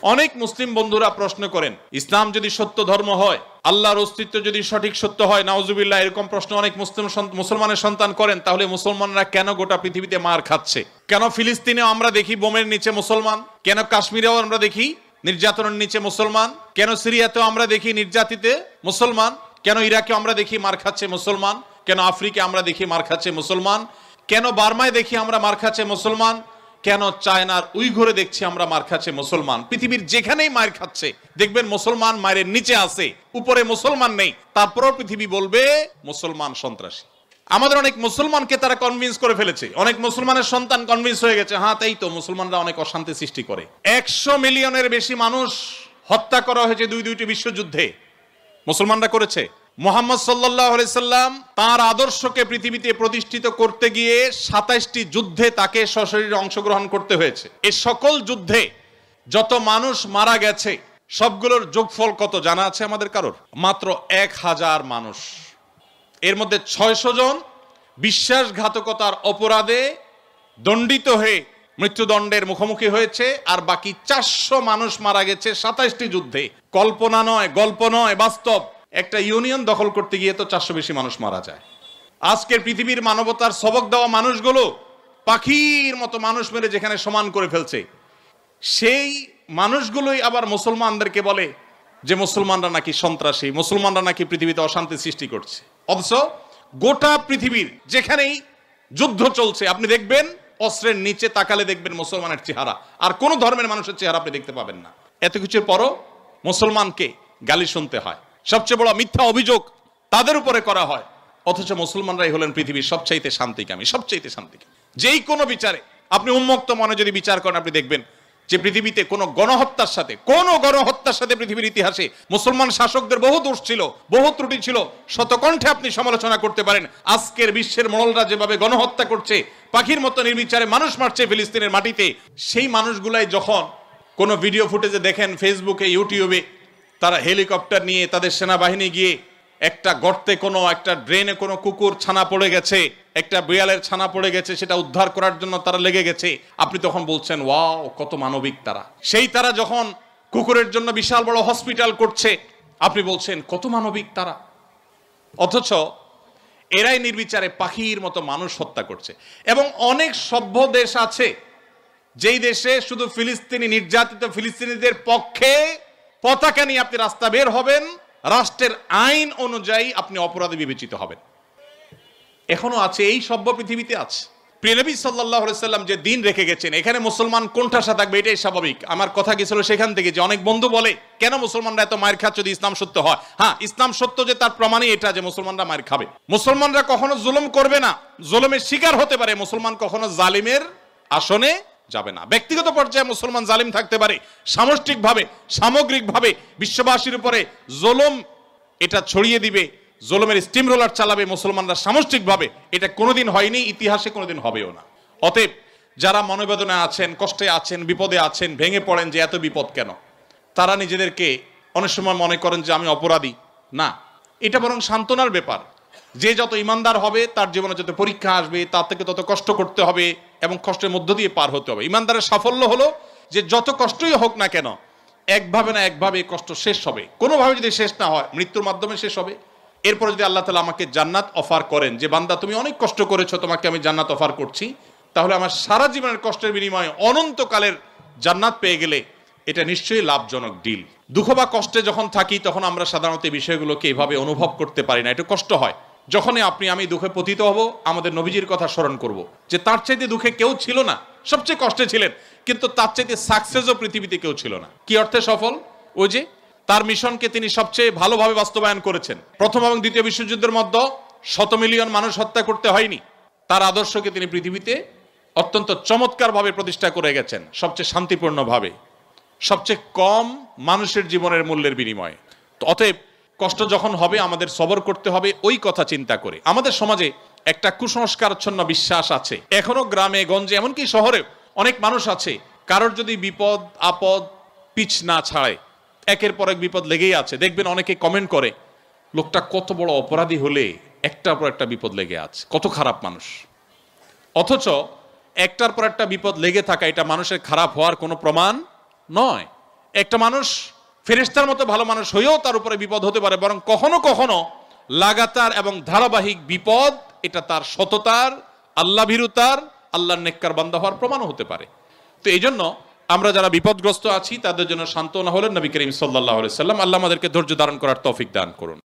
অনেক মুসলিম বন্ধুরা প্রশ্ন করেন, ইসলাম যদি সত্য ধর্ম হয়, আল্লাহর অস্তিত্ব যদি সঠিক সত্য হয়, নাউজুবিল্লাহ, এরকম প্রশ্ন অনেক মুসলমানের সন্তান করেন, তাহলে মুসলমানরা কেন গোটা পৃথিবীতে মার খাচ্ছে? কেন ফিলিস্তিনেও আমরা দেখি বোমের নিচে মুসলমান? কেন কাশ্মীরেও আমরা দেখি নির্যাতনের নিচে মুসলমান? কেন সিরিয়াতেও আমরা দেখি নির্যাতিত মুসলমান? কেন ইরাকে আমরা দেখি মার খাচ্ছে মুসলমান? কেন আফ্রিকা আমরা দেখি মার খাচ্ছে মুসলমান? কেন বার্মায় দেখি আমরা মার খাচ্ছে মুসলমান? কেন চায়নার উইঘুরে দেখছি আমরা মার খাচ্ছে মুসলমান? পৃথিবীর যেখানেই মার খাচ্ছে দেখবেন মুসলমান মায়ের নিচে আছে, উপরে মুসলমান নেই। তারপরও পৃথিবী বলবে মুসলমান সন্ত্রাসী। আমাদের অনেক মুসলমানকে তারা কনভিন্স করে ফেলেছে, অনেক মুসলমানের সন্তান কনভিন্স হয়ে গেছে, হ্যাঁ তাই তো, মুসলমানরা অনেক অশান্তি সৃষ্টি করে। 100 মিলিয়নের বেশি মানুষ হত্যা করা হয়েছে দুইটি বিশ্বযুদ্ধে, মুসলমানরা করেছে। মুহাম্মদ সাল্লাল্লাহু আলাইহি সাল্লাম তার আদর্শকে পৃথিবীতে প্রতিষ্ঠিত করতে গিয়ে 27টি যুদ্ধে তাকে সশরীরে অংশগ্রহণ করতে হয়েছে। এই সকল যুদ্ধে যত মানুষ মারা গেছে সবগুলোর যোগফল কত জানা আছে আমাদের কারোর? মাত্র 1000 মানুষ। এর মধ্যে 600 জন বিশ্বাসঘাতকতার অপরাধে দণ্ডিত হয়ে মৃত্যুদণ্ডের মুখোমুখি হয়েছে, আর বাকি 400 মানুষ মারা গেছে 27টি যুদ্ধে। কল্পনা নয়, গল্প নয়, বাস্তব। একটা ইউনিয়ন দখল করতে গিয়ে তো 400 বেশি মানুষ মারা যায়। আজকের পৃথিবীর মানবতার সবক দেওয়া মানুষগুলো পাখির মতো মানুষ মেরে যেখানে সমান করে ফেলছে, সেই মানুষগুলোই আবার মুসলমানদেরকে বলে যে মুসলমানরা নাকি সন্ত্রাসী, মুসলমানরা নাকি পৃথিবীতে অশান্তি সৃষ্টি করছে। অথচ গোটা পৃথিবীর যেখানেই যুদ্ধ চলছে আপনি দেখবেন অস্ত্রের নিচে তাকালে দেখবেন মুসলমানের চেহারা, আর কোন ধর্মের মানুষের চেহারা আপনি দেখতে পাবেন না। এত কিছুর পরও মুসলমানকে গালি শুনতে হয়, সবচেয়ে বড় মিথ্যা অভিযোগ তাদের উপরে করা হয়। অথচ মুসলমানরাই হলেন পৃথিবীর সবচাইতে শান্তিকামী, সবচাইতে শান্তিকামী। যেই কোনো বিচারে আপনি উন্মুক্ত মনে যদি বিচার করেন, আপনি দেখবেন যে পৃথিবীতে কোনো গণহত্যার সাথে পৃথিবীর ইতিহাসে মুসলমান শাসকদের বহু দোষ ছিল, বহু ত্রুটি ছিল, শতকণ্ঠে আপনি সমালোচনা করতে পারেন। আজকের বিশ্বের মোড়লরা যেভাবে গণহত্যা করছে, পাখির মতো নির্বিচারে মানুষ মারছে ফিলিস্তিনের মাটিতে, সেই মানুষগুলাই যখন কোনো ভিডিও ফুটেজে দেখেন ফেসবুকে, ইউটিউবে, তারা হেলিকপ্টার নিয়ে তাদের সেনাবাহিনী গিয়ে একটা গর্তে, কোনো একটা ড্রেনে কোনো কুকুর ছানা পড়ে গেছে, একটা বিড়ালের ছানা পড়ে গেছে, সেটা উদ্ধার করার জন্য তারা লেগে গেছে, আপনি তখন বলছেন ওয়াও কত মানবিক তারা। সেই তারা যখন কুকুরের জন্য বিশাল বড় হসপিটাল করছে, আপনি বলছেন কত মানবিক তারা। অথচ এরাই নির্বিচারে পাখির মতো মানুষ হত্যা করছে। এবং অনেক সভ্য দেশ আছে যেই দেশে শুধু ফিলিস্তিনি নির্যাতিত ফিলিস্তিনিদের পক্ষে পতাকা নিয়ে আপনি রাস্তা বের হবেন, রাষ্ট্রের আইন অনুযায়ী আপনি অপরাধী বিবেচিত হবেন। এখনো আছে, এই সভ্য পৃথিবীতে আছে। প্রিয় নবী সাল্লাল্লাহু আলাইহি সাল্লাম যে দিন রেখে গেছেন, এখানে মুসলমান কোণঠাসা থাকবে, এটাই স্বাভাবিক। আমার কথা গেছিল সেখান থেকে যে অনেক বন্ধু বলে কেন মুসলমানরা এত মার খাচ্ছে যদি ইসলাম সত্য হয়? হ্যাঁ, ইসলাম সত্য যে তার প্রমাণই এটা যে মুসলমানরা মার খাবে। মুসলমানরা কখনো জুলুম করবে না, জুলুমের শিকার হতে পারে, মুসলমান কখনো জালিমের আসনে যাবে না। ব্যক্তিগত পর্যায়ে মুসলমান জালিম থাকতে পারে, সামষ্টিকভাবে সামগ্রিকভাবে বিশ্ববাসীর উপরে জুলুম এটা ছড়িয়ে দিবে, জুলুমের স্টিম রোলার চালাবে মুসলমানরা সামষ্টিকভাবে, এটা কোনোদিন হয়নি, ইতিহাসে কোনোদিন হবেও না। অতএব যারা মনোবেদনা আছেন, কষ্টে আছেন, বিপদে আছেন, ভেঙে পড়েন যে এত বিপদ কেন, তারা নিজেদেরকে অনেক সময় মনে করেন যে আমি অপরাধী। না, এটা বরং সান্ত্বনার ব্যাপার। যে যত ইমানদার হবে তার জীবনে যত পরীক্ষা আসবে তার থেকে তত কষ্ট করতে হবে এবং কষ্টের মধ্য দিয়ে পার হতে হবে। ইমানদারের সাফল্য হলো যে যত কষ্টই হোক না কেন একভাবে না একভাবে কষ্ট শেষ হবে। কোনোভাবে যদি শেষ না হয় মৃত্যুর মাধ্যমে শেষ হবে। এরপরে যদি আল্লাহ তাআলা আমাকে জান্নাত অফার করেন যে বান্দা তুমি অনেক কষ্ট করেছো, তোমাকে আমি জান্নাত অফার করছি, তাহলে আমার সারা জীবনের কষ্টের বিনিময়ে অনন্তকালের জান্নাত পেয়ে গেলে এটা নিশ্চয়ই লাভজনক ডিল। দুঃখ বা কষ্টে যখন থাকি তখন আমরা সাধারণত এই বিষয়গুলোকে এইভাবে অনুভব করতে পারি না, একটু কষ্ট হয়। যখনই আমি দুঃখে পতিত হব, আমাদের নবীজির কথা স্মরণ করব যে তার চাইতে দুঃখে কেউ ছিল না, সবচেয়ে কষ্টে ছিলেন, কিন্তু তার চাইতে সাকসেসও পৃথিবীতে কেউ ছিল না। কি অর্থে সফল? ওই যে তার মিশনকে তিনি সবচেয়ে ভালোভাবে বাস্তবায়ন করেছেন। প্রথম এবং দ্বিতীয় বিশ্বযুদ্ধের মধ্যে 100 মিলিয়ন মানুষ হত্যা করতে হয়নি। তার আদর্শকে তিনি পৃথিবীতে অত্যন্ত চমৎকারভাবে প্রতিষ্ঠা করে গেছেন, সবচেয়ে শান্তিপূর্ণভাবে, সবচেয়ে কম মানুষের জীবনের মূল্যের বিনিময়ে। তো অতএব কষ্ট যখন হবে আমাদের সবর করতে হবে ওই কথা চিন্তা করে। আমাদের সমাজে একটা কুসংস্কারচ্ছন্ন বিশ্বাস আছে এখনো, গ্রামে গঞ্জে এমনকি শহরে অনেক মানুষ আছে, কারোর যদি বিপদ আপদ পিছ না ছাড়ে একের পর এক বিপদ লেগেই আছে। দেখবেন অনেকে কমেন্ট করে লোকটা কত বড় অপরাধী হলে একটার পর একটা বিপদ লেগে আছে, কত খারাপ মানুষ। অথচ একটার পর একটা বিপদ লেগে থাকা এটা মানুষের খারাপ হওয়ার কোনো প্রমাণ নয়। একটা মানুষ ফেরেশতার মতো ভালো মানুষ হয়েও তার উপরে বিপদ হতে পারে, বরং কখনো কখনো লাগাতার এবং ধারাবাহিক বিপদ এটা তার সততার, আল্লাহ ভীরুতার, আল্লাহর নেককার বান্দা হওয়ার প্রমাণও হতে পারে। তো এই জন্য আমরা যারা বিপদগ্রস্ত আছি তাদের জন্য সান্ত্বনা হলেন নবী করিম সাল্লাল্লাহু আলাইহি ওয়াসাল্লাম। আল্লাহ আমাদেরকে ধৈর্য ধারণ করার তৌফিক দান করুন।